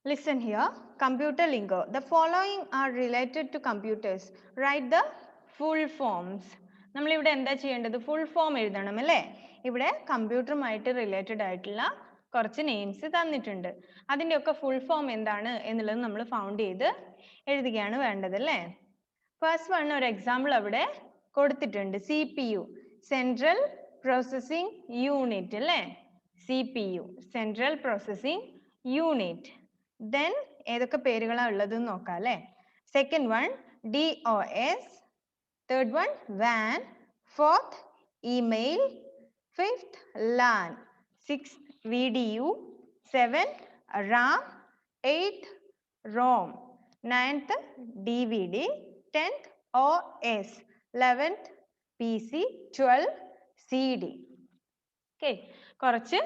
Listen here, computer lingo. The following are related to computers. Write the full forms. നമ്മൾ ഇവിടെ എന്താ ചെയ്യേണ്ടത്? Full form എഴുതണം അല്ലേ? ഇവിടെ കമ്പ്യൂട്ടറുമായിട്ട് റിലേറ്റഡ് ആയിട്ടുള്ള കുറച്ച് നെയിംസ് തന്നിട്ടുണ്ട്. അതിൻ്റെയൊക്കെ ഫുൾ ഫോം എന്താണ് എന്നുള്ളത് നമ്മൾ ഫൗണ്ട് ചെയ്ത് എഴുതുകയാണ് വേണ്ടത് അല്ലേ? ഫസ്റ്റ് വൺ ഒരു എക്സാമ്പിൾ അവിടെ കൊടുത്തിട്ടുണ്ട്. CPU, സെൻട്രൽ പ്രോസസ്സിംഗ് യൂണിറ്റ് അല്ലേ? CPU, central processing unit. Then ഏതൊക്കെ പേരുകളാണ് ഉള്ളത് നോക്കാം അല്ലേ? Second one DOS, third one WAN, fourth email, fifth LAN, sixth VDU, seventh RAM, eighth ROM, ninth DVD, 10th OS, 11th PC, 12th CD. Okay, കുറച്ച്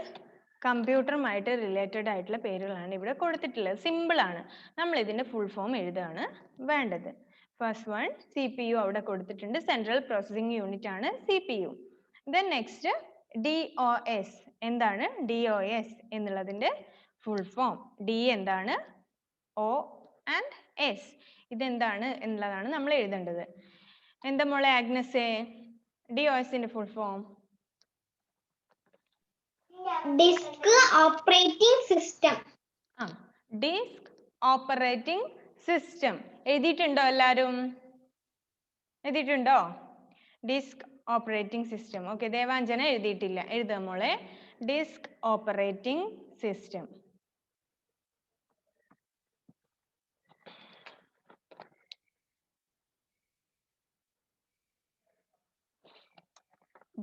കമ്പ്യൂട്ടറുമായിട്ട് related ആയിട്ടുള്ള പേരുകളാണ് ഇവിടെ കൊടുത്തിട്ടുള്ളത്. സിമ്പിൾ ആണ്. നമ്മൾ ഇതിന്റെ ഫുൾ ഫോം എഴുതുകയാണ് വേണ്ടത്. ഫസ്റ്റ് വൺ CPU അവിടെ കൊടുത്തിട്ടുണ്ട്. സെൻട്രൽ പ്രോസസ്സിംഗ് യൂണിറ്റ് ആണ് CPU. Then next DOS. എന്താണ് DOS എന്നുള്ളതിന്റെ ഫുൾ ഫോം? D എന്താണ്? O and S. ഇതെന്താണ് എന്നുള്ളതാണ് നമ്മൾ എഴുതേണ്ടത്. എന്താ മോളെ ആഗ്നസേ DOS ന്റെ full form? Disk Operating System. Disk operating system. എഴുതിയിട്ടുണ്ടോ എല്ലാരും? എഴുതിയിട്ടുണ്ടോ? Disk operating system. Okay, Devanjana എഴുതിയിട്ടില്ല. എഴുതുക മോളെ. Disk operating system.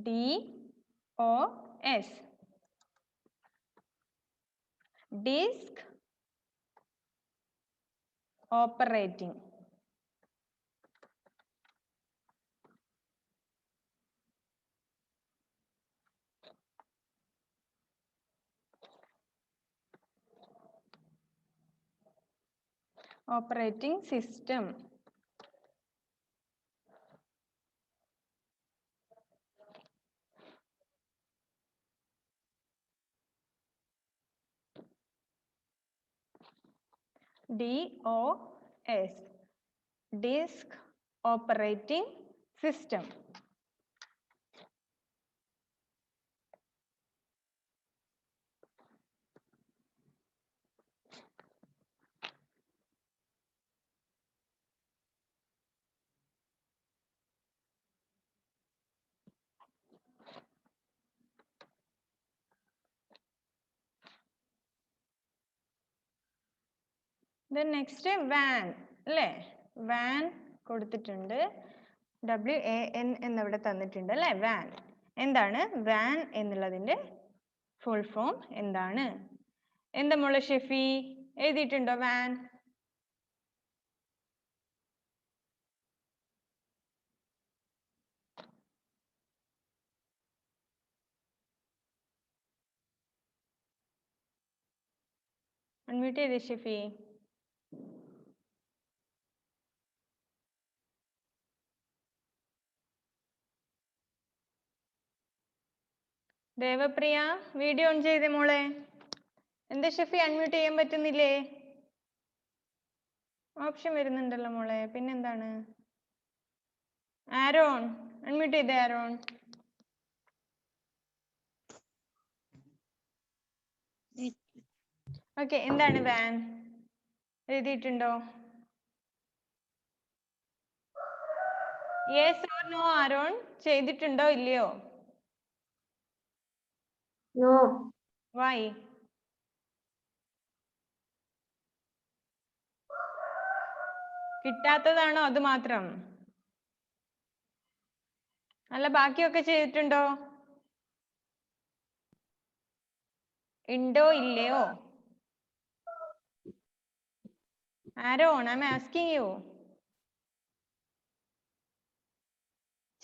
DOS, disk operating. Operating system. DOS, disk operating system. Then next WAN അല്ലേ? WAN കൊടുത്തിട്ടുണ്ട്. WAN എന്നിവിടെ തന്നിട്ടുണ്ട് അല്ലേ? WAN എന്താണ്? WAN എന്നുള്ളതിന്റെ ഫുൾ ഫോം എന്താണ്? എന്താ മോളെ ഷെഫി എഴുതിയിട്ടുണ്ടോ WAN? അൺമ്യൂട്ട് ചെയ്തേ ഷെഫി. ദേവപ്രിയ വീഡിയോ ഓൺ ചെയ്തേ മോളെ. എന്താ ഷെഫി അൺമ്യൂട്ട് ചെയ്യാൻ പറ്റുന്നില്ലേ? ഓപ്ഷൻ വരുന്നുണ്ടല്ലോ മോളെ. പിന്നെന്താണ്? ആരോൺ അൺമ്യൂട്ട് ചെയ്തേ. Aaron okay. എന്താണ് WAN എഴുതിയിട്ടുണ്ടോ? Yes or no Aaron? ചെയ്തിട്ടുണ്ടോ ഇല്ലയോ? No. വൈ? കിട്ടാത്തതാണോ അത് മാത്രം? അല്ല ബാക്കിയൊക്കെ ചെയ്തിട്ടുണ്ടോ? ഉണ്ടോ ഇല്ലയോ? Aaron I am asking you.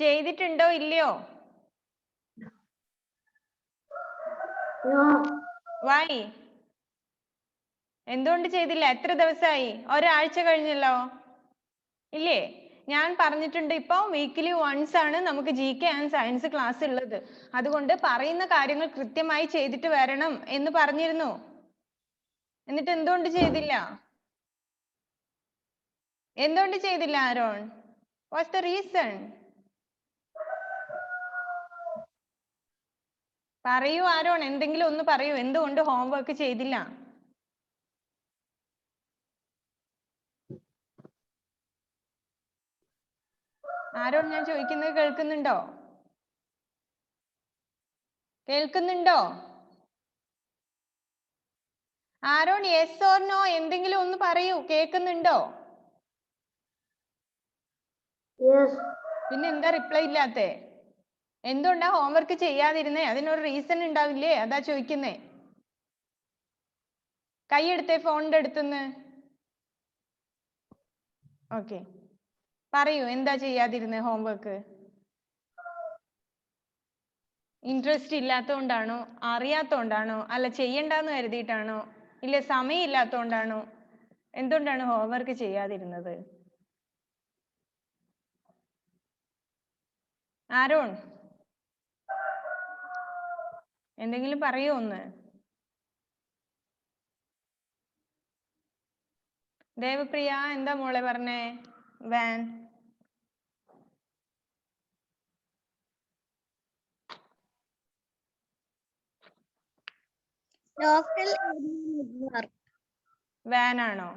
ചെയ്തിട്ടുണ്ടോ ഇല്ലയോ? No. വൈ? എന്തുകൊണ്ട് ചെയ്തില്ല? എത്ര ദിവസമായി? ഒരാഴ്ച കഴിഞ്ഞല്ലോ ഇല്ലേ? ഞാൻ പറഞ്ഞിട്ടുണ്ട് ഇപ്പൊ വീക്കിലി വൺസ് ആണ് നമുക്ക് GK ആൻഡ് സയൻസ് ക്ലാസ് ഉള്ളത്. അതുകൊണ്ട് പറയുന്ന കാര്യങ്ങൾ കൃത്യമായി ചെയ്തിട്ട് വരണം എന്ന് പറഞ്ഞിരുന്നു. എന്നിട്ട് എന്തുകൊണ്ട് ചെയ്തില്ല? എന്തുകൊണ്ട് ചെയ്തില്ല ആരോൺ? What's the reason? പറയൂ ആരോൺ, എന്തെങ്കിലും ഒന്ന് പറയൂ, എന്തുകൊണ്ട് ഹോംവർക്ക് ചെയ്തില്ല? ആരോൺ, ഞാൻ ചോദിക്കുന്നത് കേൾക്കുന്നുണ്ടോ? കേൾക്കുന്നുണ്ടോ ആരോൺ? യെസ് ഓർ നോ എന്തെങ്കിലും ഒന്ന് പറയൂ, കേൾക്കുന്നുണ്ടോ? യെസ്. പിന്നെ എന്താ റിപ്ലൈ ഇല്ലാത്തെ? എന്തുകൊണ്ടാ ഹോംവർക്ക് ചെയ്യാതിരുന്നേ? അതിനൊരു റീസൺ ഉണ്ടാവില്ലേ? അതാ ചോദിക്കുന്നേ. കൈ എടുത്തേ ഫോണിന്റെ അടുത്തുനിന്ന്. ഓക്കെ, പറയൂ, എന്താ ചെയ്യാതിരുന്നേ ഹോംവർക്ക്? ഇൻട്രസ്റ്റ് ഇല്ലാത്തതുകൊണ്ടാണോ, അറിയാത്തതുകൊണ്ടാണോ, അല്ല ചെയ്യണ്ടെന്ന് കരുതിയിട്ടാണോ, ഇല്ല സമയം ഇല്ലാത്തതുകൊണ്ടാണോ? എന്തുകൊണ്ടാണ് ഹോംവർക്ക് ചെയ്യാതിരുന്നത്? ആരോൺ, എന്തെങ്കിലും പറയൂ ഒന്ന്. ദേവപ്രിയ, എന്താ മോളെ പറഞ്ഞേ? വാൻ. Local network. വാൻ ആണോ?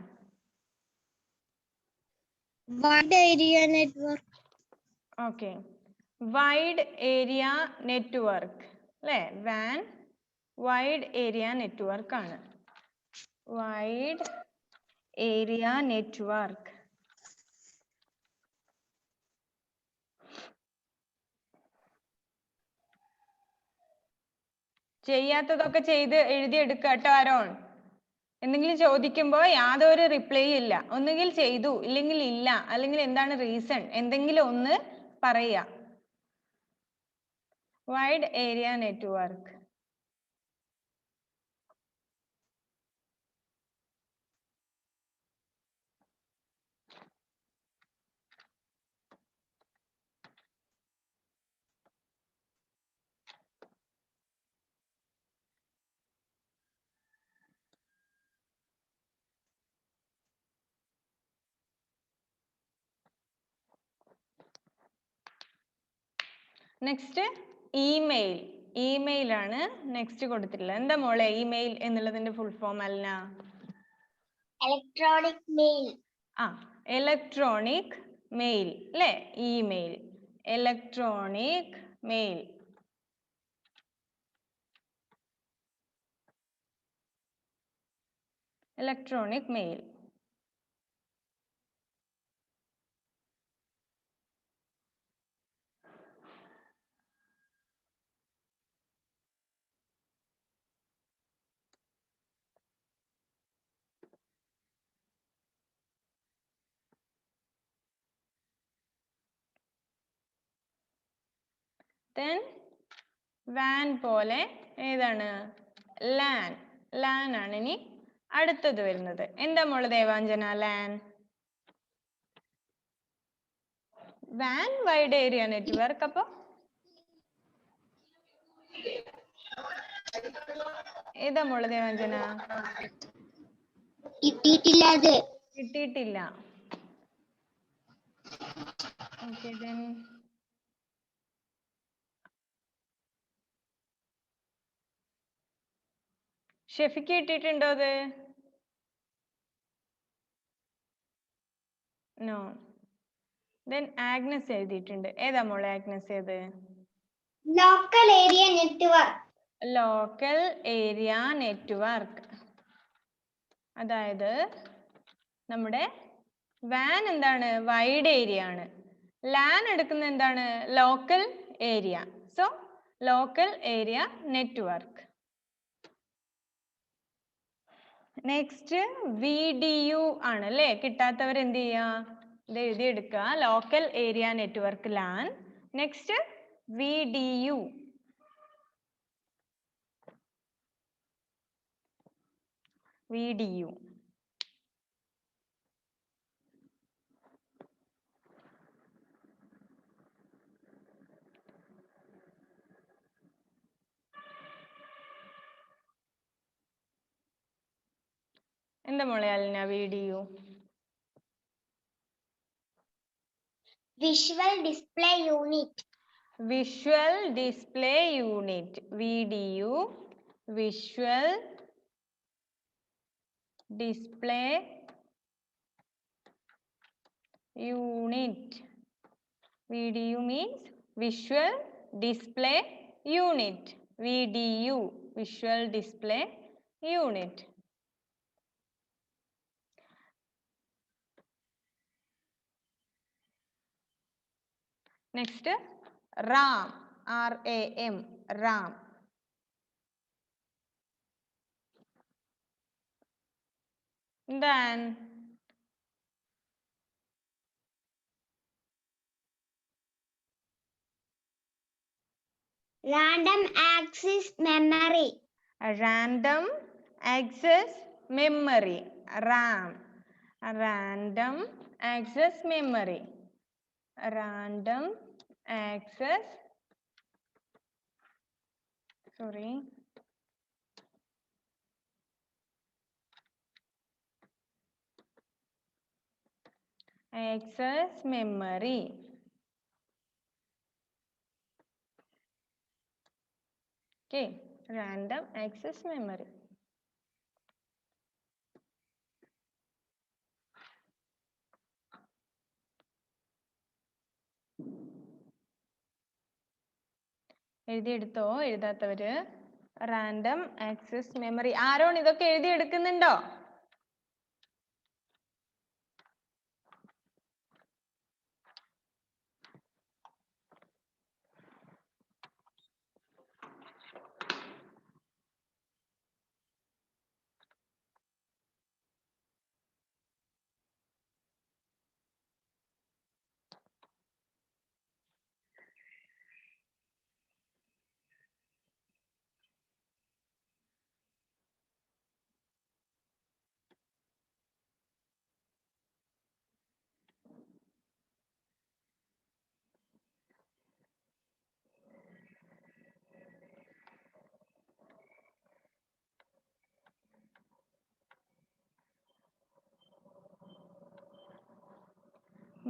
Wide area network. Okay, wide area network അല്ലേ? വാൻ വൈഡ് ഏരിയ നെറ്റ്വർക്ക് ആണ്. Wide area network. ചെയ്യാത്തതൊക്കെ ചെയ്ത് എഴുതിയെടുക്കുക കേട്ടോ ആരോൺ. എന്തെങ്കിലും ചോദിക്കുമ്പോൾ യാതൊരു റിപ്ലൈ ഇല്ല. ഒന്നുകിൽ ചെയ്തു, ഇല്ലെങ്കിൽ ഇല്ല, അല്ലെങ്കിൽ എന്താണ് റീസൺ, എന്തെങ്കിലും ഒന്ന് പറയുക. Wide area network. Next email. Email ആണ് നെക്സ്റ്റ് കൊടുത്തിട്ടുള്ളത്. എന്താ മോളെ ഇമെയിൽ എന്നുള്ളതിന്റെ ഫുൾ ഫോം? അല്ല, ഇലക്ട്രോണിക് മെയിൽ. ആ, ഇലക്ട്രോണിക് മെയിൽ അല്ലേ? Email, electronic mail. Electronic mail. then വാൻ പോലെ ഏതാണ്? ലാൻ. ലാൻ ആണ് ഇനി അടുത്തത് വരുന്നത്. എന്താ മോള് ദേവാഞ്ജന? ലാൻ. വാൻ വൈഡ് ഏരിയ നെറ്റ്വർക്ക്. അപ്പൊ ഏതാ മോള് ദേവാഞ്ജന? കിട്ടിയിട്ടില്ല അത്. കിട്ടിയിട്ടില്ല. ഓക്കെ, then ഷെഫിക്ക് കിട്ടിയിട്ടുണ്ടോ അത്? നോ. then ആഗ്നസ് എഴുതിയിട്ടുണ്ട്. ഏതാ മോളെ ആഗ്നസ്? ഏത്? Local area network. Local area network. അതായത് നമ്മുടെ വാൻ എന്താണ്? വൈഡ് ഏരിയ ആണ്. ലാൻ എടുക്കുന്ന എന്താണ്? Local area. So local area network. Next VDU ആണ് അല്ലേ? കിട്ടാത്തവർ എന്ത് ചെയ്യുക? ഇത് എഴുതിയെടുക്കുക. Local area network LAN. Next VDU. VDU. എന്താ മോളെ Alina VDU? Visual Display Unit. Visual Display Unit, VDU, Visual Display Unit. VDU means Visual Display Unit. VDU, Visual Display Unit. Next, RAM, RAM, RAM. Then Random Access Memory. Random Access Memory, RAM. Random Access Memory. Random Access, sorry. Access Memory. Okay, Random Access Memory. എഴുതിയെടുത്തോ എഴുതാത്തവര്? Random access memory. Aaron ഇതൊക്കെ എഴുതിയെടുക്കുന്നുണ്ടോ?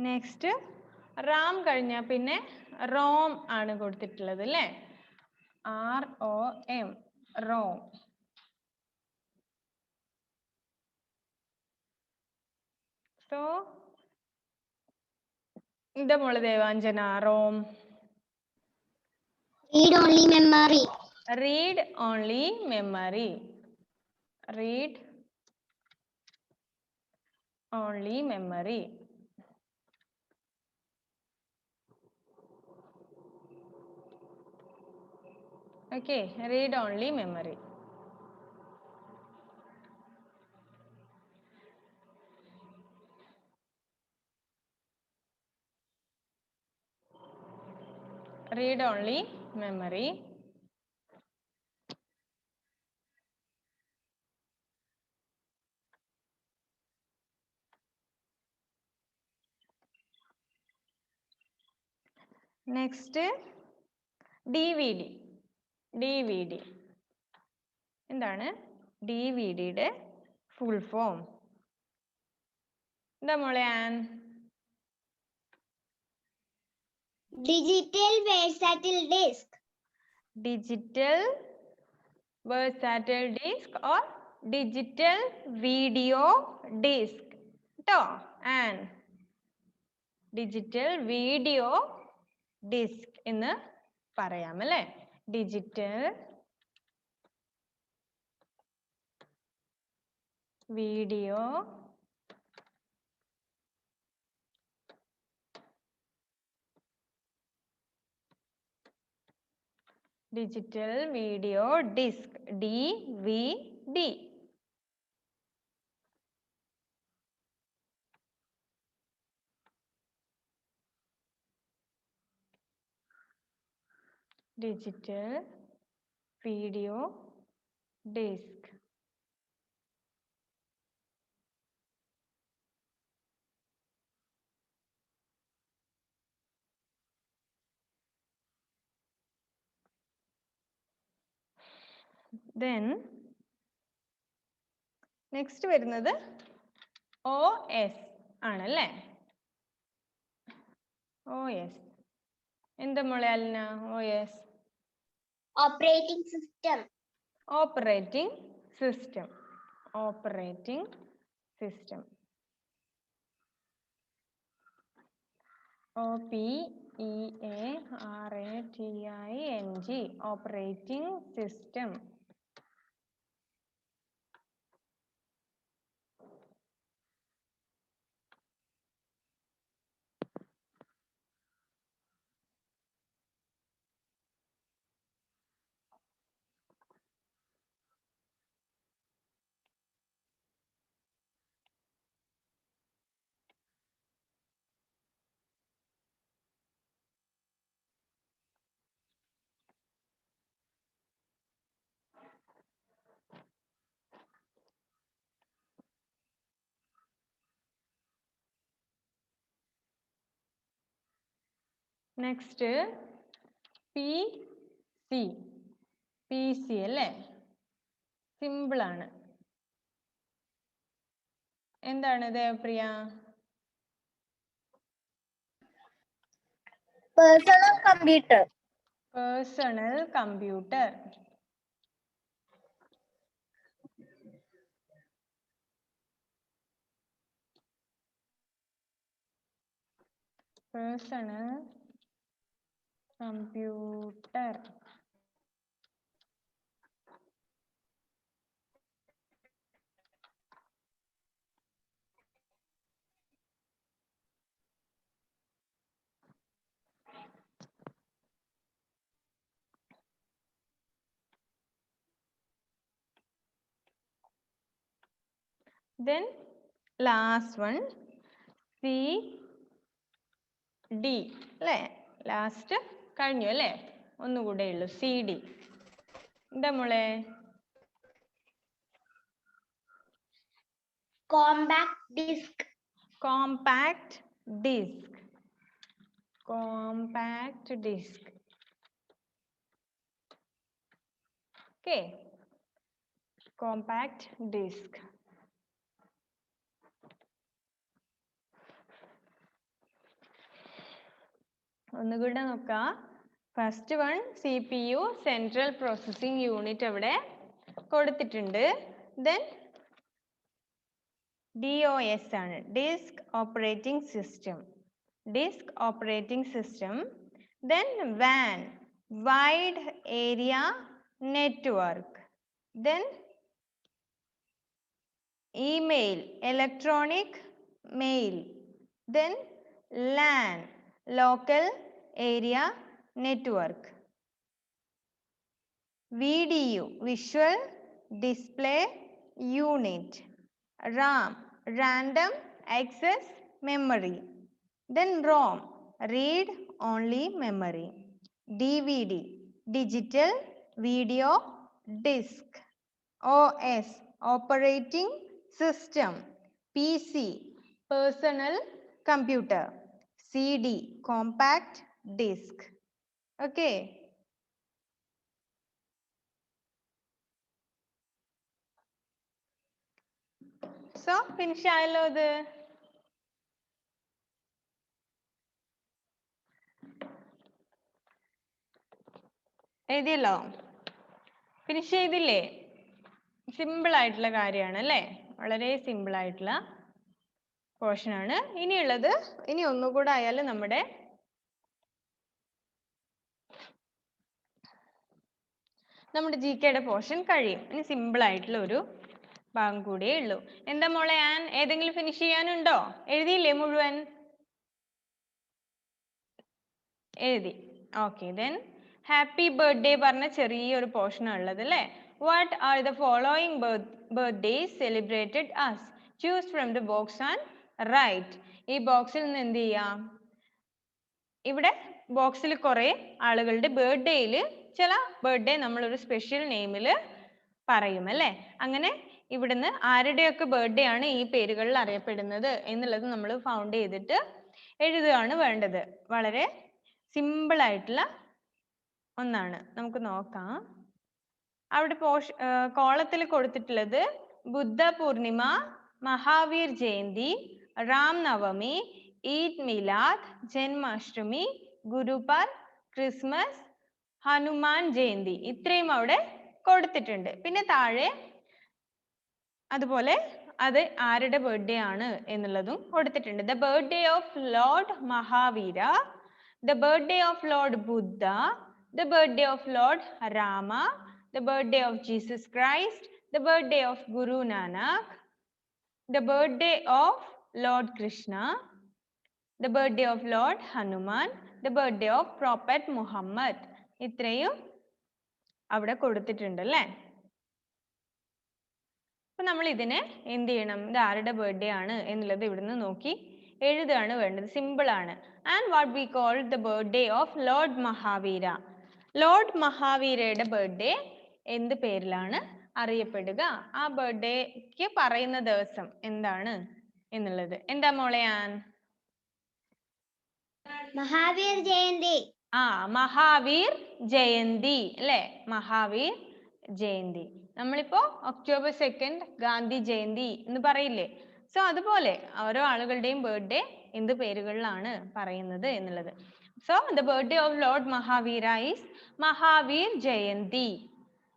Next Ram കഴിഞ്ഞാൽ പിന്നെ Rome ആണ് കൊടുത്തിട്ടുള്ളത് അല്ലേ? ROM, Rome. So എന്താ മോള് Devanjana ROM? Read Only Memory. Read only memory. Read only memory. Okay, read only memory. Read only memory. Next, DVD. DVD. എന്താണ് DVDയുടെ ഫുൾ ഫോം? എന്താ മോളെ an? Digital Versatile Disc. Digital versatile disc or digital video disc. ട്ടോ ആൻ? Digital video disc എന്ന് പറയാം അല്ലേ? Digital video digital video disc DVD. Digital video disc. Then next വരുന്നത് OS ആണല്ലേ. OS എന്താ മോളെ Alna? OS Operating system. Operating system. Operating system. OPERATING operating system. Next PC അല്ലേ? സിമ്പിൾ ആണ്. എന്താണ് Devapriya? Personal computer. Personal computer. Personal computer. Then last one CD അല്ലേ? Last കഴിഞ്ഞു അല്ലേ? ഒന്നുകൂടെ ഉള്ളൂ CD. എന്താ മോളെ? Compact disc. Compact disc. Compact disc. Okay. Compact disc. ഒന്നുകൂടെ നോക്കാം. First one CPU central processing unit അവിടെ കൊടുത്തിട്ടുണ്ട്. ദെൻ DOS ആണ്, disk operating system. Disk operating system. Then WAN, wide area network. Then email, electronic mail. Then LAN, local area network. VDU, visual display unit. RAM, random access memory. Then ROM, read only memory. DVD, digital video disc. OS, operating system. PC, personal computer. CD, compact disc. Okay. So finish ആയല്ലോ ഇത്. എഴുതിയല്ലോ? Finish ചെയ്തില്ലേ? Simple ആയിട്ടുള്ള കാര്യമാണ് അല്ലേ? വളരെ simple ആയിട്ടുള്ള portion ആണ്. ഇനിയുള്ളത് ഇനി ഒന്നുകൂടെ ആയാലും നമ്മുടെ GKയുടെ പോർഷൻ കഴിയും. ഇനി സിമ്പിൾ ആയിട്ടുള്ള ഒരു ഭാഗം കൂടിയേ ഉള്ളൂ. എന്താ മോളെ ആൻ, ഏതെങ്കിലും ഫിനിഷ് ചെയ്യാനുണ്ടോ? എഴുതിയില്ലേ മുഴുവൻ? എഴുതി. ഓക്കെ. ദെൻ ഹാപ്പി ബർത്ത്ഡേ പറഞ്ഞ ചെറിയൊരു പോർഷൻ ഉള്ളത് അല്ലേ? What are the following birthdays celebrated as? Choose from the box and write. ഈ ബോക്സിൽ നിന്ന് എന്ത് ചെയ്യാം? ഇവിടെ ബോക്സിൽ കുറെ ആളുകളുടെ ബർത്ത്ഡേയിൽ ചില ബർത്ത്ഡേ നമ്മളൊരു സ്പെഷ്യൽ നെയിമിൽ പറയും അല്ലേ? അങ്ങനെ ഇവിടുന്ന് ആരുടെയൊക്കെ ബർത്ത്ഡേ ആണ് ഈ പേരുകളിൽ അറിയപ്പെടുന്നത് എന്നുള്ളത് നമ്മൾ ഫൗണ്ട് ചെയ്തിട്ട് എഴുതുകയാണ് വേണ്ടത്. വളരെ സിമ്പിൾ ആയിട്ടുള്ള ഒന്നാണ്. നമുക്ക് നോക്കാം. അവിടെ കോളത്തിൽ കൊടുത്തിട്ടുള്ളത് ബുദ്ധ പൂർണിമ, മഹാവീർ ജയന്തി, റാം നവമി, ഈദ് മിലാദ്, ജന്മാഷ്ടമി, ഗുരുപർ, ക്രിസ്മസ്, ഹനുമാൻ ജയന്തി ഇത്രയും അവിടെ കൊടുത്തിട്ടുണ്ട്. പിന്നെ താഴെ അതുപോലെ അത് ആരുടെ ബർത്ത്ഡേ ആണ് എന്നുള്ളതും കൊടുത്തിട്ടുണ്ട്. The birthday of Lord Mahavira, the birthday of Lord Buddha, the birthday of Lord Rama, the birthday of Jesus Christ, the birthday of Guru Nanak, the birthday of Lord Krishna, the birthday of Lord Hanuman, the birthday of Prophet Muhammad ഇത്രയും അവിടെ കൊടുത്തിട്ടുണ്ട് അല്ലേ. അപ്പൊ നമ്മൾ ഇതിനെ എന്ത് ചെയ്യണം, ഇത് ആരുടെ ബർത്ത്ഡേ ആണ് എന്നുള്ളത് ഇവിടുന്ന് നോക്കി എഴുതുകയാണ് വേണ്ടത്. സിമ്പിൾ ആണ്. And what we call the birthday of Lord Mahavira, Lord മഹാവീരയുടെ ബർത്ത്ഡേ എന്ത് പേരിലാണ് അറിയപ്പെടുക, ആ ബർത്ത്ഡേക്ക് പറയുന്ന ദിവസം എന്താണ് എന്നുള്ളത്. എന്താ മോളെ ആൻ? മഹാവീർ ജയന്തി. മഹാവീർ ജയന്തി അല്ലേ, മഹാവീർ ജയന്തി. നമ്മളിപ്പോ ഒക്ടോബർ 2 ഗാന്ധി ജയന്തി എന്ന് പറയില്ലേ. സോ അതുപോലെ ഓരോ ആളുകളുടെയും ബർത്ത്ഡേ എന്ത് പേരുകളിലാണ് പറയുന്നത് എന്നുള്ളത്. So the birthday of Lord Mahavira is Mahavir Jayanti.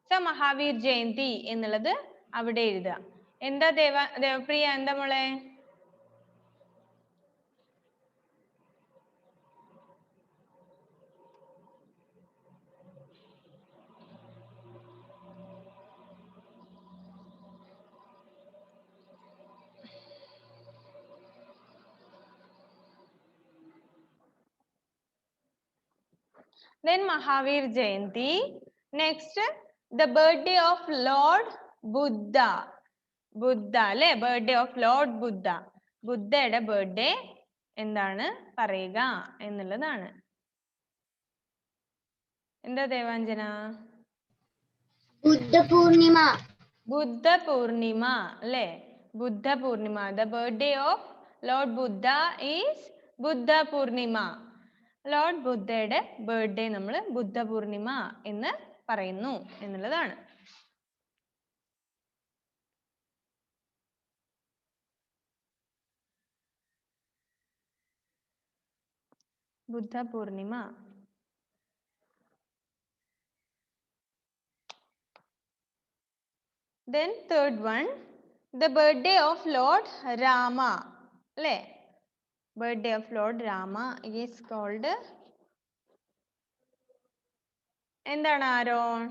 So Mahavir Jayanti എന്നുള്ളത് അവിടെ എഴുതുക. എന്താ ദേവപ്രിയ, എന്താ മോളെ? Then Mahavir Jayanti. Next, the birthday of Lord Buddha. Buddha അല്ലേ, birthday of Lord Buddha. ബുദ്ധയുടെ ബർത്ത്ഡേ എന്താണ് പറയുക എന്നുള്ളതാണ്. എന്താ ദേവാഞ്ജന? ബുദ്ധ പൂർണിമ. ബുദ്ധ പൂർണിമ അല്ലേ, Buddha Purnima. The birthday of Lord Buddha is Buddha Purnima. Lord ബുദ്ധയുടെ ബർത്ത്ഡേ നമ്മൾ ബുദ്ധ പൂർണിമ എന്ന് പറയുന്നു എന്നുള്ളതാണ്. Buddha Purnima. Then third one, the birthday of Lord Rama അല്ലേ, birthday of Lord Rama is called എന്താണ്? ആരോൺ,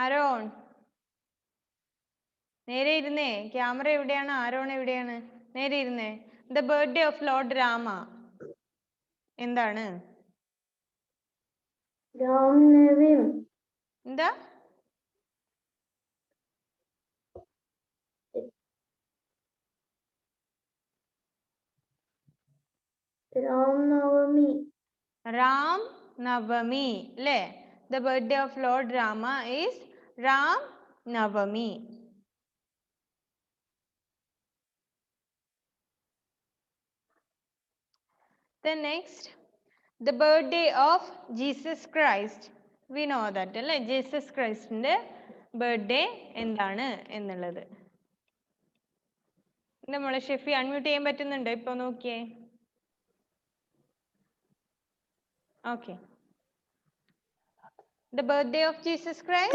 ആരോൺ നേരെ ഇരുന്നേ. ക്യാമറ എവിടെയാണ്? ആരോൺ എവിടെയാണ്? നേരെ ഇരുന്നേ. The birthday of Lord Rama എന്താണ്? രാംനവമി. എന്താ? രാംനവമി. റാം നവമി അല്ലേ. The birthday of Lord Rama is Ram Navami. Then next, the birthday of Jesus Christ. We know that അല്ലേ, ജീസസ് ക്രൈസ്റ്റിന്റെ ബർത്ത്ഡേ എന്താണ് എന്നുള്ളത്. നമ്മളെ ഷെഫി അൺമ്യൂട്ട് ചെയ്യാൻ പറ്റുന്നുണ്ടോ? ഇപ്പൊ നോക്കിയേ. Okay. The birthday of Jesus Christ?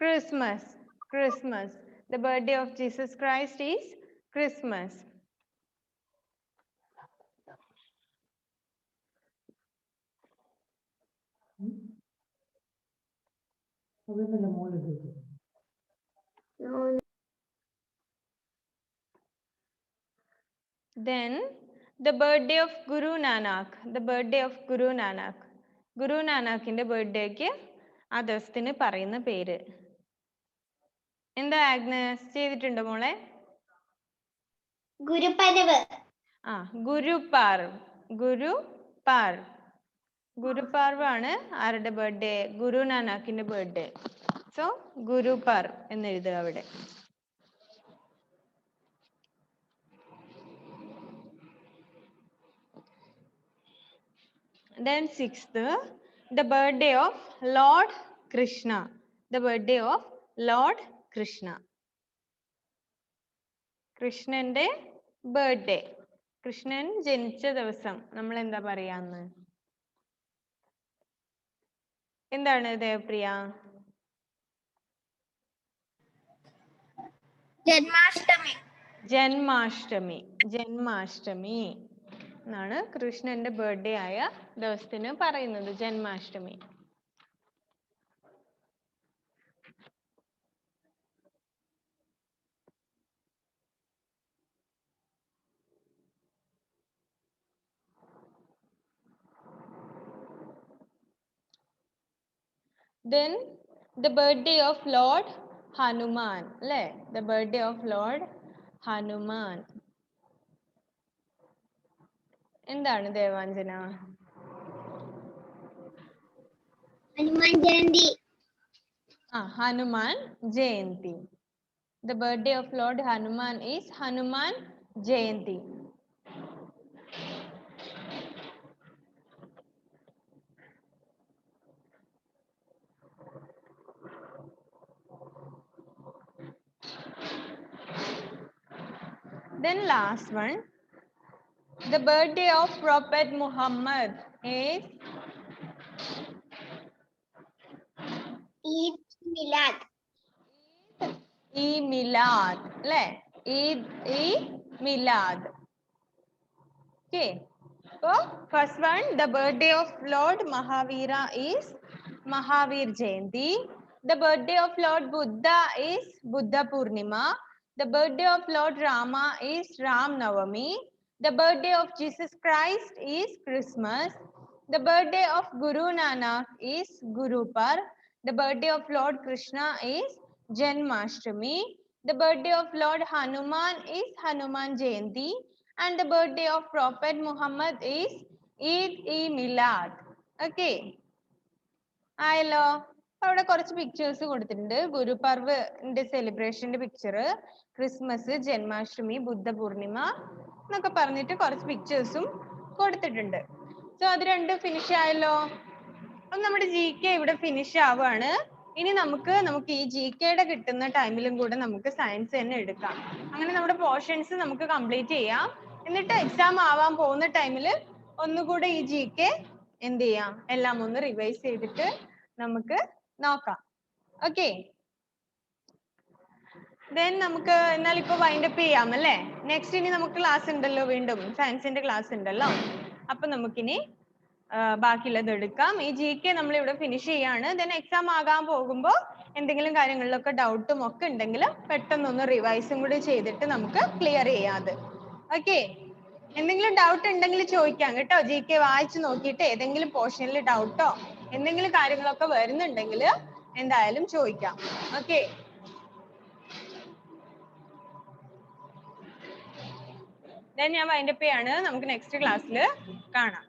Christmas. Christmas. The birthday of Jesus Christ is Christmas. Then the birthday of Guru Nanak. The birthday of Guru Nanak. ഗുരു നാനാക്കിന്റെ ബർത്ത്ഡേക്ക് ആ ദിവസത്തിന് പറയുന്ന പേര് എന്താ? ആഗ്നസ് ചെയ്തിട്ടുണ്ടോ മോളെ? ഗുരുപരവ്. ഗുരുപർവ്. ഗുരുപർവ്. ഗുരുപർവ് ആണ് ആരുടെ ബർത്ത്ഡേ? ഗുരു നാനാക്കിന്റെ ബർത്ത്ഡേ. സോ ഗുരുപർവ് എന്ന് എഴുതുക അവിടെ. Then sixth, the birthday of Lord Krishna. the birthday of Lord Krishna. കൃഷ്ണന്റെ ബർത്ത്ഡേ, കൃഷ്ണൻ ജനിച്ച ദിവസം നമ്മൾ എന്താ പറയാന്ന്? എന്താണ് ദേവപ്രിയ? ജന്മാഷ്ടമി. ജന്മാഷ്ടമി. ജന്മാഷ്ടമി എന്നാണ് കൃഷ്ണന്റെ ബർത്ത്ഡേ ആയ ദിവസത്തിന് പറയുന്നത്, Janmashtami. Then the birthday of Lord Hanuman, അല്ലേ? The birthday of Lord Hanuman. എന്താണ് Devanjana? Hanuman Jayanti. Hanuman Jayanti. The birthday of Lord Hanuman is Hanuman Jayanti. Then last one, the birthday of Prophet Muhammad is Eid Milad. Milad, അല്ലേ? Milad. Okay. So first one, the birthday of Lord Mahavira is Mahavir Jayanti. The birthday of Lord Buddha is Buddha Purnima. The birthday of Lord Rama is Ram Navami. The birthday of Jesus Christ is Christmas. The birthday of Guru Nanak is Guru Par. The birthday of Lord Krishna is Janmashtami. The birthday of Lord Hanuman is Hanuman Jayanti. And the birthday of Prophet Muhammad is Eid-e-Milad. Okay. ആയല്ലോ. അപ്പൊ അവിടെ കുറച്ച് pictures കൊടുത്തിട്ടുണ്ട്. ഗുരുപർവിന്റെ സെലിബ്രേഷന്റെ picture, Christmas, Janmashtami, ബുദ്ധ പൂർണിമ എന്നൊക്കെ പറഞ്ഞിട്ട് കുറച്ച് പിക്ചേഴ്സും കൊടുത്തിട്ടുണ്ട്. So അത് രണ്ടും ഫിനിഷ് ആയല്ലോ. അപ്പൊ നമ്മുടെ GK ഇവിടെ ഫിനിഷ് ആവുകയാണ്. ഇനി നമുക്ക് ഈ GKയുടെ കിട്ടുന്ന ടൈമിലും കൂടെ നമുക്ക് സയൻസ് തന്നെ എടുക്കാം. അങ്ങനെ നമ്മുടെ പോർഷൻസ് നമുക്ക് കംപ്ലീറ്റ് ചെയ്യാം. എന്നിട്ട് എക്സാം ആവാൻ പോകുന്ന ടൈമിൽ ഒന്നുകൂടെ ഈ GK എന്ത് ചെയ്യാം, എല്ലാം ഒന്ന് റിവൈസ് ചെയ്തിട്ട് നമുക്ക് നോക്കാം. ഓക്കെ, ദെൻ നമുക്ക് എന്നാൽ ഇപ്പൊ വൈൻഡ് അപ്പ് ചെയ്യാം അല്ലേ? നെക്സ്റ്റ് ഇനി നമുക്ക് ക്ലാസ് ഉണ്ടല്ലോ, വീണ്ടും സയൻസിന്റെ ക്ലാസ് ഉണ്ടല്ലോ. അപ്പൊ നമുക്കിനി ബാക്കിയുള്ളത് എടുക്കാം. ഈ GK നമ്മൾ ഇവിടെ ഫിനിഷ് ചെയ്യാണ്. ദെൻ എക്സാം ആകാൻ പോകുമ്പോൾ എന്തെങ്കിലും കാര്യങ്ങളിലൊക്കെ ഡൗട്ടും ഒക്കെ ഉണ്ടെങ്കിൽ പെട്ടെന്നൊന്ന് റിവൈസും കൂടി ചെയ്തിട്ട് നമുക്ക് ക്ലിയർ ചെയ്യാം അത്. ഓക്കെ, എന്തെങ്കിലും ഡൗട്ട് ഉണ്ടെങ്കിൽ ചോദിക്കാം കേട്ടോ. GK വായിച്ചു നോക്കിയിട്ട് ഏതെങ്കിലും പോർഷനിൽ ഡൗട്ടോ എന്തെങ്കിലും കാര്യങ്ങളൊക്കെ വരുന്നുണ്ടെങ്കിൽ എന്തായാലും ചോദിക്കാം. ഓക്കെ, ഞാൻ വൈൻഡ് അപ്പ് ചെയ്യാണ്. നമുക്ക് നെക്സ്റ്റ് ക്ലാസ്സിൽ കാണാം.